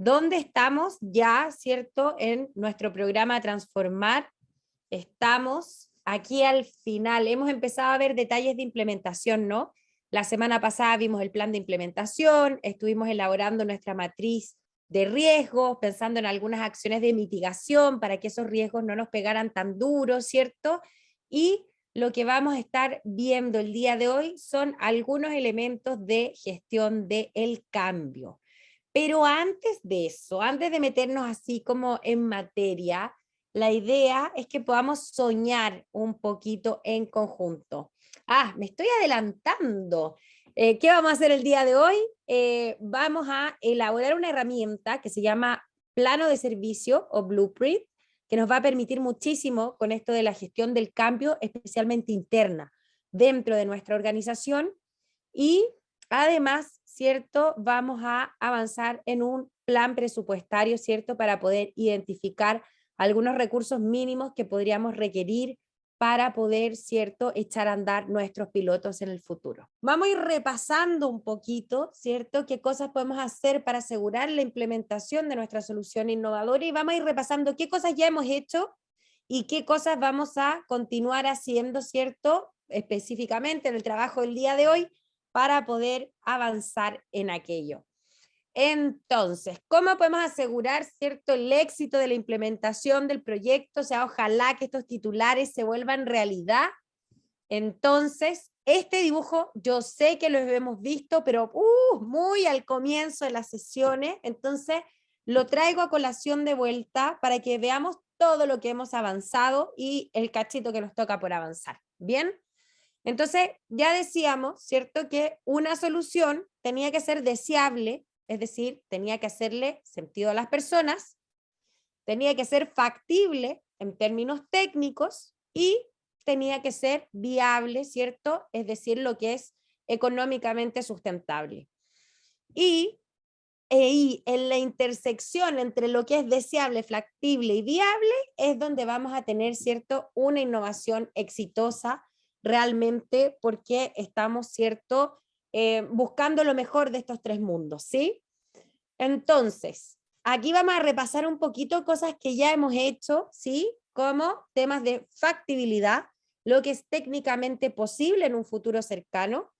¿Dónde estamos ya, cierto, en nuestro programa Transformar? Estamos aquí al final. Hemos empezado a ver detalles de implementación, ¿no? La semana pasada vimos el plan de implementación, estuvimos elaborando nuestra matriz de riesgos, pensando en algunas acciones de mitigación para que esos riesgos no nos pegaran tan duros, ¿cierto? Y lo que vamos a estar viendo el día de hoy son algunos elementos de gestión del cambio. Pero antes de eso, antes de meternos así como en materia, la idea es que podamos soñar un poquito en conjunto. Me estoy adelantando. ¿Qué vamos a hacer el día de hoy? Vamos a elaborar una herramienta que se llama plano de servicio o blueprint, que nos va a permitir muchísimo con esto de la gestión del cambio, especialmente interna, dentro de nuestra organización. Y además, ¿cierto? Vamos a avanzar en un plan presupuestario, ¿cierto? Para poder identificar algunos recursos mínimos que podríamos requerir para poder, ¿cierto?, echar a andar nuestros pilotos en el futuro. Vamos a ir repasando un poquito, ¿cierto?, qué cosas podemos hacer para asegurar la implementación de nuestra solución innovadora, y vamos a ir repasando qué cosas ya hemos hecho y qué cosas vamos a continuar haciendo, ¿cierto?, específicamente en el trabajo del día de hoy, para poder avanzar en aquello. Entonces, ¿cómo podemos asegurar, cierto, el éxito de la implementación del proyecto? O sea, ojalá que estos titulares se vuelvan realidad. Entonces, este dibujo yo sé que lo hemos visto, pero muy al comienzo de las sesiones, entonces lo traigo a colación de vuelta para que veamos todo lo que hemos avanzado y el cachito que nos toca por avanzar. ¿Bien? Entonces, ya decíamos, ¿cierto?, que una solución tenía que ser deseable, es decir, tenía que hacerle sentido a las personas, tenía que ser factible en términos técnicos y tenía que ser viable, ¿cierto?, es decir, lo que es económicamente sustentable. Y en la intersección entre lo que es deseable, factible y viable es donde vamos a tener, ¿cierto?, una innovación exitosa realmente, porque estamos, ¿cierto?, buscando lo mejor de estos tres mundos, ¿sí? Entonces, aquí vamos a repasar un poquito cosas que ya hemos hecho, ¿sí? Como temas de factibilidad, lo que es técnicamente posible en un futuro cercano,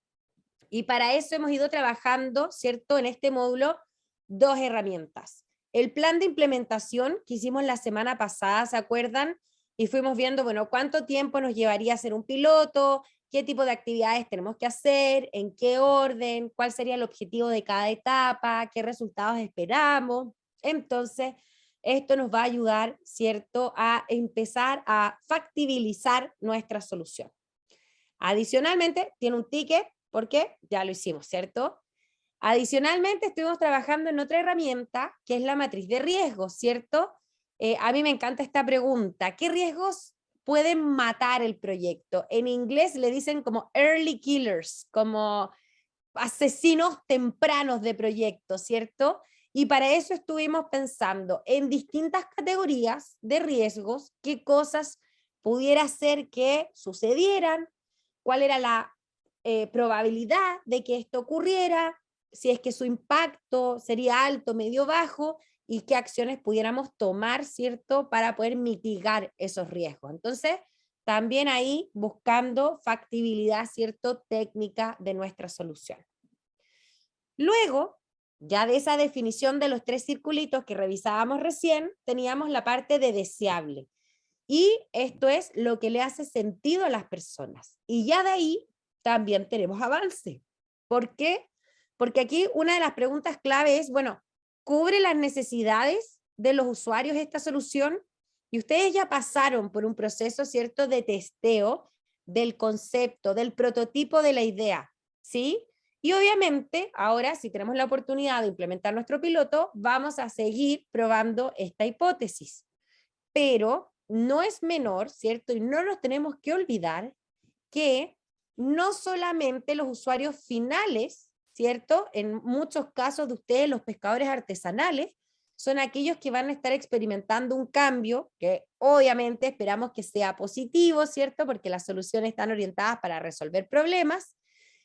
y para eso hemos ido trabajando, ¿cierto?, en este módulo, dos herramientas. El plan de implementación que hicimos la semana pasada, ¿se acuerdan? Y fuimos viendo, bueno, cuánto tiempo nos llevaría a hacer un piloto, qué tipo de actividades tenemos que hacer, en qué orden, cuál sería el objetivo de cada etapa, qué resultados esperamos. Entonces, esto nos va a ayudar, ¿cierto?, a empezar a factibilizar nuestra solución. Adicionalmente, tiene un ticket porque ya lo hicimos, ¿cierto? Adicionalmente, estuvimos trabajando en otra herramienta que es la matriz de riesgos, ¿cierto? A mí me encanta esta pregunta. ¿Qué riesgos pueden matar el proyecto? En inglés le dicen como early killers, como asesinos tempranos de proyectos, ¿cierto? Y para eso estuvimos pensando en distintas categorías de riesgos, qué cosas pudiera ser que sucedieran, cuál era la probabilidad de que esto ocurriera, si es que su impacto sería alto, medio, bajo, y qué acciones pudiéramos tomar, ¿cierto?, para poder mitigar esos riesgos. Entonces, también ahí buscando factibilidad, ¿cierto?, técnica de nuestra solución. Luego, ya de esa definición de los tres circulitos que revisábamos recién, teníamos la parte de deseable. Y esto es lo que le hace sentido a las personas. Y ya de ahí también tenemos avance. ¿Por qué? Porque aquí una de las preguntas clave es, bueno, ¿cubre las necesidades de los usuarios esta solución? Y ustedes ya pasaron por un proceso, ¿cierto?, de testeo del concepto, del prototipo de la idea, ¿sí? Y obviamente, ahora, si tenemos la oportunidad de implementar nuestro piloto, vamos a seguir probando esta hipótesis. Pero no es menor, ¿cierto? Y no nos tenemos que olvidar que no solamente los usuarios finales, ¿cierto? En muchos casos de ustedes, los pescadores artesanales, son aquellos que van a estar experimentando un cambio que obviamente esperamos que sea positivo, ¿cierto? Porque las soluciones están orientadas para resolver problemas,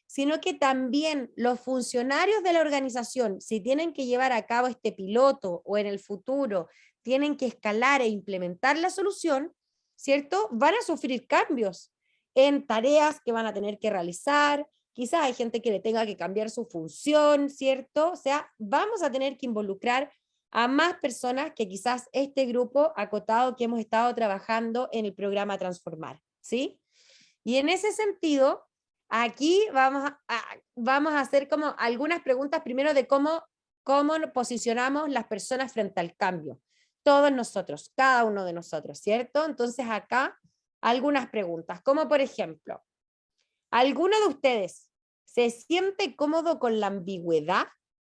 sino que también los funcionarios de la organización, si tienen que llevar a cabo este piloto o en el futuro tienen que escalar e implementar la solución, ¿cierto? Van a sufrir cambios en tareas que van a tener que realizar, quizás hay gente que le tenga que cambiar su función, ¿cierto? O sea, vamos a tener que involucrar a más personas que quizás este grupo acotado que hemos estado trabajando en el programa Transformar, ¿sí? Y en ese sentido, aquí vamos a hacer como algunas preguntas primero de cómo posicionamos las personas frente al cambio. Todos nosotros, cada uno de nosotros, ¿cierto? Entonces acá algunas preguntas, como por ejemplo, ¿alguno de ustedes se siente cómodo con la ambigüedad?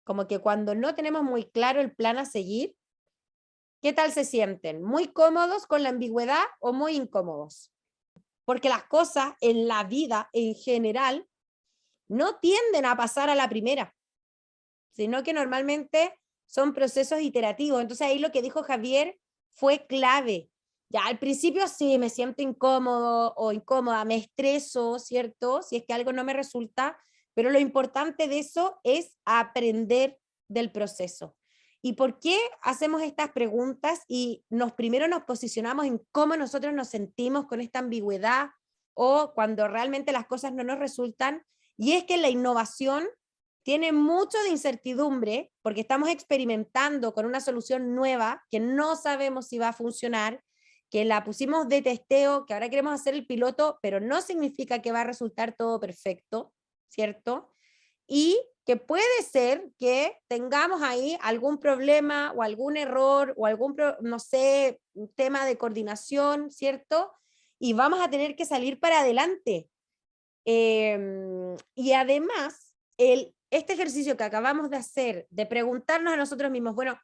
Como que cuando no tenemos muy claro el plan a seguir, ¿qué tal se sienten? ¿Muy cómodos con la ambigüedad o muy incómodos? Porque las cosas en la vida en general no tienden a pasar a la primera, sino que normalmente son procesos iterativos. Entonces ahí lo que dijo Javier fue clave. Ya al principio sí me siento incómodo o incómoda, me estreso, ¿cierto? Si es que algo no me resulta, pero lo importante de eso es aprender del proceso. ¿Y por qué hacemos estas preguntas y primero nos posicionamos en cómo nosotros nos sentimos con esta ambigüedad o cuando realmente las cosas no nos resultan? Y es que la innovación tiene mucho de incertidumbre porque estamos experimentando con una solución nueva que no sabemos si va a funcionar, que la pusimos de testeo, que ahora queremos hacer el piloto, pero no significa que va a resultar todo perfecto, ¿cierto? Y que puede ser que tengamos ahí algún problema o algún error o algún, no sé, un tema de coordinación, ¿cierto? Y vamos a tener que salir para adelante. Y además, este ejercicio que acabamos de hacer, de preguntarnos a nosotros mismos, bueno,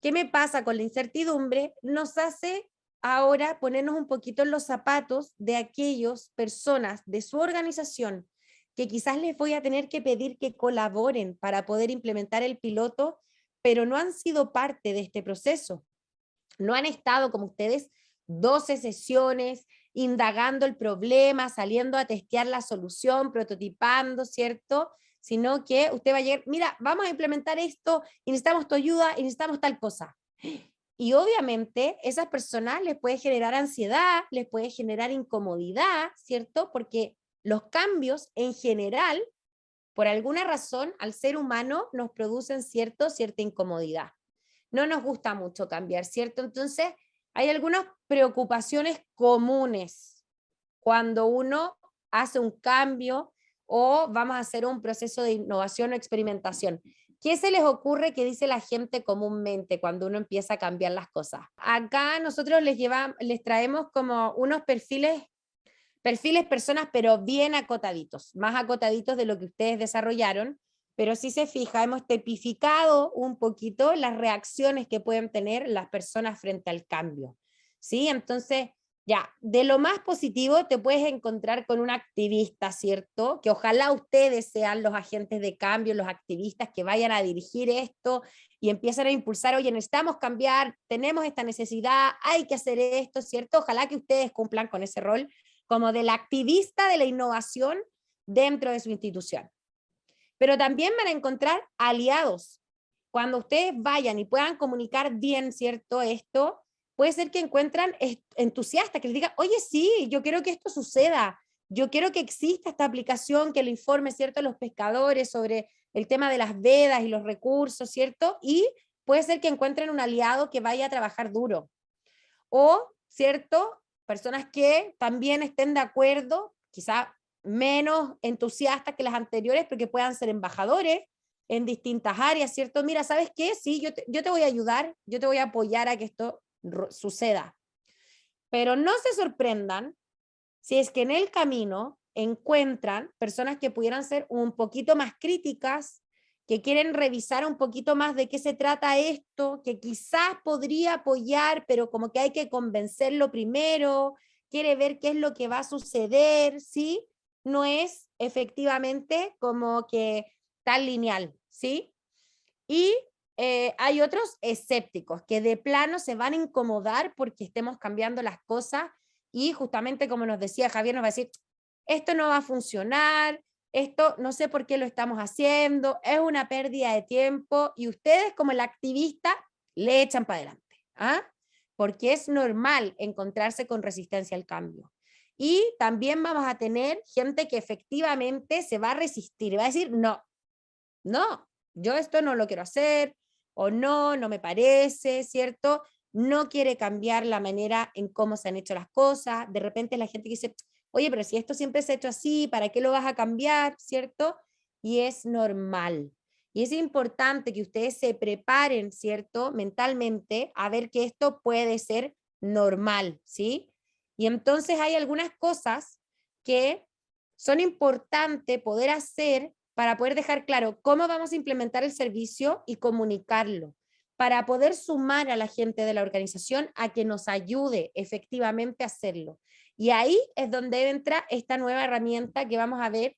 ¿qué me pasa con la incertidumbre? Nos hace ahora ponernos un poquito en los zapatos de aquellas personas de su organización que quizás les voy a tener que pedir que colaboren para poder implementar el piloto, pero no han sido parte de este proceso. No han estado como ustedes 12 sesiones indagando el problema, saliendo a testear la solución, prototipando, ¿cierto? Sino que usted va a llegar, mira, vamos a implementar esto y necesitamos tu ayuda y necesitamos tal cosa. Y obviamente esas personas les puede generar ansiedad, les puede generar incomodidad, ¿cierto? Porque los cambios en general, por alguna razón, al ser humano nos producen cierta incomodidad. No nos gusta mucho cambiar, ¿cierto? Entonces, hay algunas preocupaciones comunes cuando uno hace un cambio o vamos a hacer un proceso de innovación o experimentación. ¿Qué se les ocurre que dice la gente comúnmente cuando uno empieza a cambiar las cosas? Acá nosotros les traemos como unos perfiles, personas, pero bien acotaditos, más acotaditos de lo que ustedes desarrollaron, pero si se fija, hemos tipificado un poquito las reacciones que pueden tener las personas frente al cambio, ¿sí? Entonces, ya, de lo más positivo te puedes encontrar con un activista, ¿cierto? Que ojalá ustedes sean los agentes de cambio, los activistas que vayan a dirigir esto y empiezan a impulsar, oye, necesitamos cambiar, tenemos esta necesidad, hay que hacer esto, ¿cierto? Ojalá que ustedes cumplan con ese rol como del activista de la innovación dentro de su institución. Pero también van a encontrar aliados. Cuando ustedes vayan y puedan comunicar bien, ¿cierto? Esto, puede ser que encuentran entusiastas, que les digan, oye, sí, yo quiero que esto suceda, yo quiero que exista esta aplicación que le informe, ¿cierto?, a los pescadores sobre el tema de las vedas y los recursos, ¿cierto? Y puede ser que encuentren un aliado que vaya a trabajar duro. O, ¿cierto?, personas que también estén de acuerdo, quizá menos entusiastas que las anteriores, pero que puedan ser embajadores en distintas áreas, ¿cierto? Mira, ¿sabes qué? Sí, yo te voy a ayudar, yo te voy a apoyar a que esto suceda. Pero no se sorprendan si es que en el camino encuentran personas que pudieran ser un poquito más críticas, que quieren revisar un poquito más de qué se trata esto, que quizás podría apoyar, pero como que hay que convencerlo primero, quiere ver qué es lo que va a suceder, ¿sí? No es efectivamente como que tan lineal, ¿sí? Y hay otros escépticos que de plano se van a incomodar porque estemos cambiando las cosas y justamente como nos decía Javier, nos va a decir, esto no va a funcionar, esto no sé por qué lo estamos haciendo, es una pérdida de tiempo, y ustedes como el activista le echan para adelante, ¿ah? Porque es normal encontrarse con resistencia al cambio. Y también vamos a tener gente que efectivamente se va a resistir, va a decir, no, no, yo esto no lo quiero hacer, o no, no me parece, ¿cierto? No quiere cambiar la manera en cómo se han hecho las cosas. De repente la gente dice, oye, pero si esto siempre se ha hecho así, ¿para qué lo vas a cambiar? ¿Cierto? Y es normal. Y es importante que ustedes se preparen, ¿cierto? Mentalmente a ver que esto puede ser normal, ¿sí? Y entonces hay algunas cosas que son importantes poder hacer para poder dejar claro cómo vamos a implementar el servicio y comunicarlo, para poder sumar a la gente de la organización a que nos ayude efectivamente a hacerlo. Y ahí es donde entra esta nueva herramienta que vamos a ver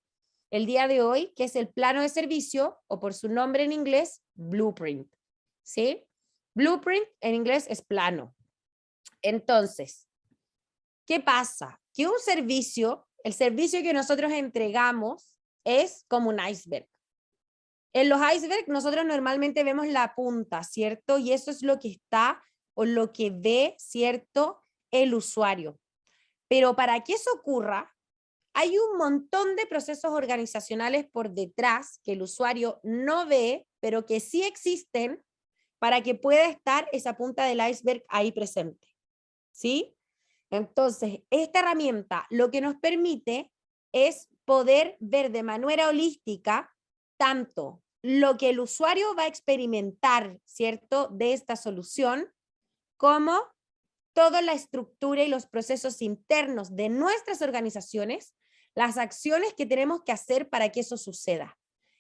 el día de hoy, que es el plano de servicio, o por su nombre en inglés, Blueprint. ¿Sí? Blueprint en inglés es plano. Entonces, ¿qué pasa? Que un servicio, el servicio que nosotros entregamos, es como un iceberg. En los icebergs nosotros normalmente vemos la punta, ¿cierto? Y eso es lo que está o lo que ve, ¿cierto? El usuario. Pero para que eso ocurra, hay un montón de procesos organizacionales por detrás que el usuario no ve, pero que sí existen para que pueda estar esa punta del iceberg ahí presente. ¿Sí? Entonces, esta herramienta lo que nos permite es poder ver de manera holística tanto lo que el usuario va a experimentar, ¿cierto?, de esta solución, como toda la estructura y los procesos internos de nuestras organizaciones, las acciones que tenemos que hacer para que eso suceda.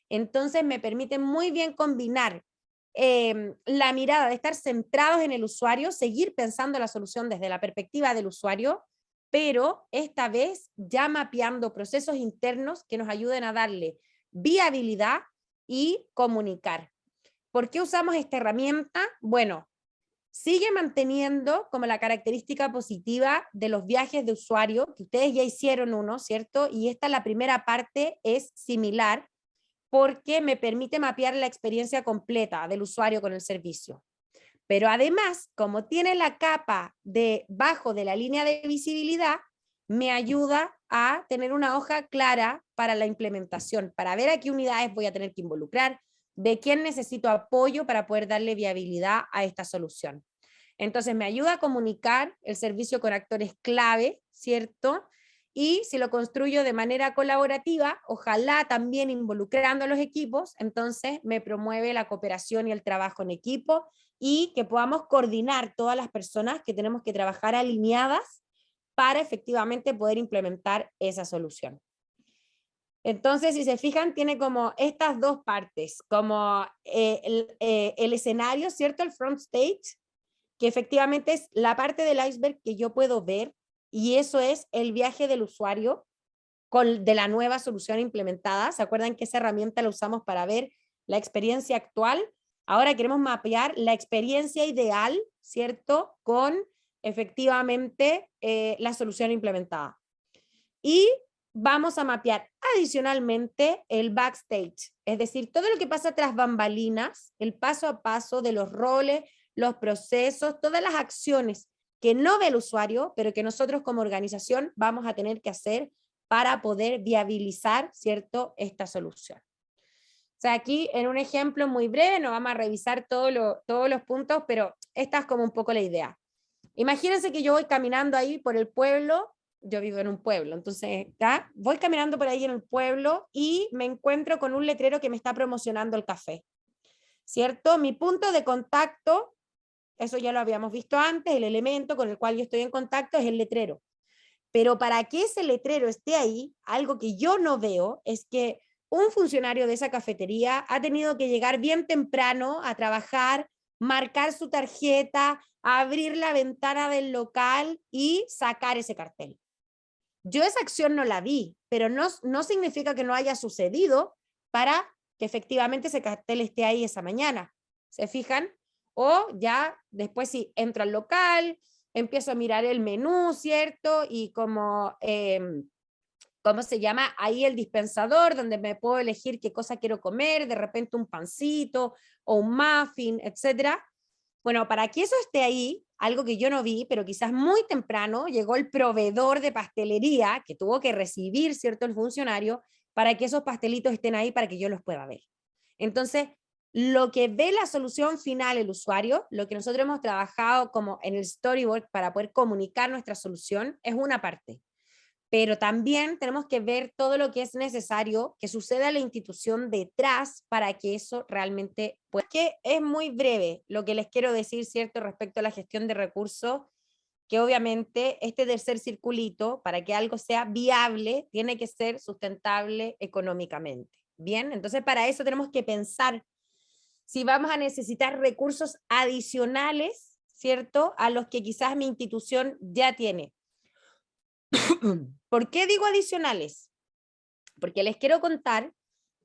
Entonces, me permite muy bien combinar la mirada de estar centrados en el usuario, seguir pensando la solución desde la perspectiva del usuario, pero esta vez ya mapeando procesos internos que nos ayuden a darle viabilidad y comunicar. ¿Por qué usamos esta herramienta? Bueno, sigue manteniendo como la característica positiva de los viajes de usuario, que ustedes ya hicieron uno, ¿cierto? Y esta, la primera parte, es similar, porque me permite mapear la experiencia completa del usuario con el servicio. Pero además, como tiene la capa debajo de la línea de visibilidad, me ayuda a tener una hoja clara para la implementación, para ver a qué unidades voy a tener que involucrar, de quién necesito apoyo para poder darle viabilidad a esta solución. Entonces me ayuda a comunicar el servicio con actores clave, ¿cierto? Y si lo construyo de manera colaborativa, ojalá también involucrando a los equipos, entonces me promueve la cooperación y el trabajo en equipo, y que podamos coordinar todas las personas que tenemos que trabajar alineadas para efectivamente poder implementar esa solución. Entonces, si se fijan, tiene como estas dos partes, como el escenario, ¿cierto? El front stage, que efectivamente es la parte del iceberg que yo puedo ver, y eso es el viaje del usuario de la nueva solución implementada. ¿Se acuerdan que esa herramienta la usamos para ver la experiencia actual? Ahora queremos mapear la experiencia ideal, ¿cierto? Con efectivamente la solución implementada. Y vamos a mapear adicionalmente el backstage, es decir, todo lo que pasa tras bambalinas, el paso a paso de los roles, los procesos, todas las acciones que no ve el usuario, pero que nosotros como organización vamos a tener que hacer para poder viabilizar, ¿cierto?, esta solución. O sea, aquí en un ejemplo muy breve, no vamos a revisar todos los puntos, pero esta es como un poco la idea. Imagínense que yo voy caminando ahí por el pueblo, yo vivo en un pueblo, entonces ¿ya? Voy caminando por ahí en el pueblo y me encuentro con un letrero que me está promocionando el café, ¿cierto? Mi punto de contacto, eso ya lo habíamos visto antes, el elemento con el cual yo estoy en contacto es el letrero. Pero para que ese letrero esté ahí, algo que yo no veo es que un funcionario de esa cafetería ha tenido que llegar bien temprano a trabajar, marcar su tarjeta, abrir la ventana del local y sacar ese cartel. Yo esa acción no la vi, pero no significa que no haya sucedido para que efectivamente ese cartel esté ahí esa mañana. ¿Se fijan? O ya después si entro al local, empiezo a mirar el menú, ¿cierto? Y como ¿cómo se llama? Ahí el dispensador, donde me puedo elegir qué cosa quiero comer, de repente un pancito o un muffin, etcétera. Bueno, para que eso esté ahí, algo que yo no vi, pero quizás muy temprano, llegó el proveedor de pastelería que tuvo que recibir, ¿cierto?, el funcionario, para que esos pastelitos estén ahí para que yo los pueda ver. Entonces, lo que ve la solución final el usuario, lo que nosotros hemos trabajado como en el storyboard para poder comunicar nuestra solución, es una parte. Pero también tenemos que ver todo lo que es necesario que suceda en la institución detrás para que eso realmente, pues que es muy breve lo que les quiero decir, ¿cierto?, respecto a la gestión de recursos, que obviamente este tercer circulito, para que algo sea viable, tiene que ser sustentable económicamente. Bien, entonces para eso tenemos que pensar si vamos a necesitar recursos adicionales, ¿cierto?, a los que quizás mi institución ya tiene. ¿Por qué digo adicionales? Porque les quiero contar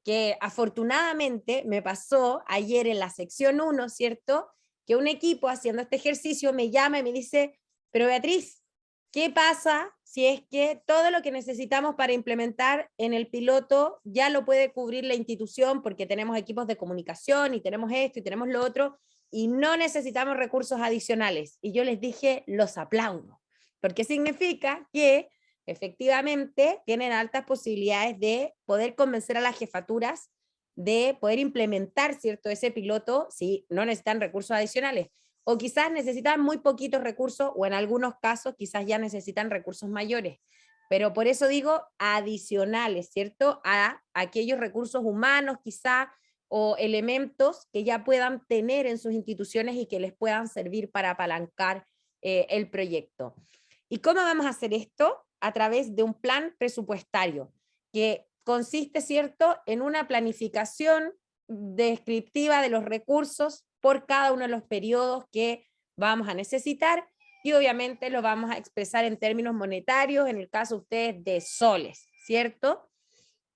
que afortunadamente me pasó ayer en la sección 1, ¿cierto?, que un equipo haciendo este ejercicio me llama y me dice, pero Beatriz, ¿qué pasa si es que todo lo que necesitamos para implementar en el piloto ya lo puede cubrir la institución porque tenemos equipos de comunicación y tenemos esto y tenemos lo otro y no necesitamos recursos adicionales? Y yo les dije, los aplaudo, porque significa que efectivamente tienen altas posibilidades de poder convencer a las jefaturas de poder implementar, ¿cierto?, ese piloto si no necesitan recursos adicionales. O quizás necesitan muy poquitos recursos, o en algunos casos quizás ya necesitan recursos mayores. Pero por eso digo adicionales, ¿cierto?, a aquellos recursos humanos quizás, o elementos que ya puedan tener en sus instituciones y que les puedan servir para apalancar el proyecto. ¿Y cómo vamos a hacer esto? A través de un plan presupuestario, que consiste, ¿cierto?, en una planificación descriptiva de los recursos por cada uno de los periodos que vamos a necesitar, y obviamente lo vamos a expresar en términos monetarios, en el caso de ustedes de soles, ¿cierto?